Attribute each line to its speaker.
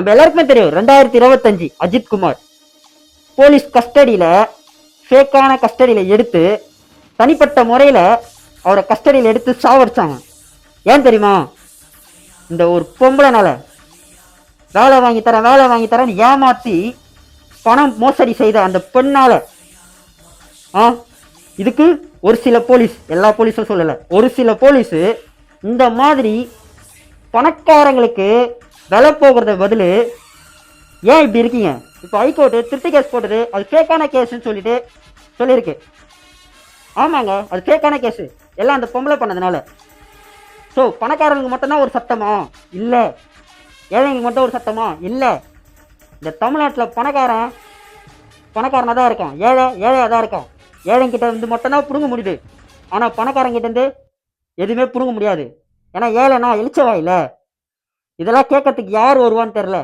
Speaker 1: நம்ம எல்லாருக்குமே தெரியும் 2025 அஜித் குமார் போலீஸ் கஸ்டடியில ஃபேக்கான கஸ்டடியில எடுத்து தனிப்பட்ட முறையில் அவரை கஸ்டடியில் எடுத்து சாவடிச்சாங்க. ஏன் தெரியுமா? இந்த ஒரு பொம்பளைனால வேலை வாங்கி தரேன் ஏமாத்தி பணம் மோசடி செய்த அந்த பெண்ணால. இதுக்கு ஒரு சில போலீஸ், எல்லா போலீஸும் சொல்லலை, ஒரு சில போலீஸ் இந்த மாதிரி பணக்காரங்களுக்கு விலை போகிறத பதில் ஏன் இப்படி இருக்கீங்க? இப்போ ஹைகோர்ட்டு திருட்டு கேஸ் போட்டது அது ஃபேக்கான கேஸ்ன்னு சொல்லியிருக்கு. ஆமாங்க, அது ஃபேக்கான கேஸு, எல்லாம் அந்த பொம்பளை பண்ணதுனால. ஸோ பணக்காரங்களுக்கு மட்டும்தான் ஒரு சட்டமா? இல்லை. ஏழைங்களுக்கு மட்டும் ஒரு சட்டமா? இல்லை. இந்த தமிழ்நாட்டில் பணக்காரனாக தான் இருக்கான், ஏழையாக தான் இருக்கான். ஏழைங்கிட்ட இருந்து மட்டும்தான் பிடுங்க முடியுது. ஆனால் பணக்காரங்கிட்ட இருந்து எதுவுமே பிடுங்க முடியாது. ஏன்னா ஏழைனா இழிச்சவா இல்லை. இதெல்லாம் கேட்கறதுக்கு யார் வருவான்னு தெரில.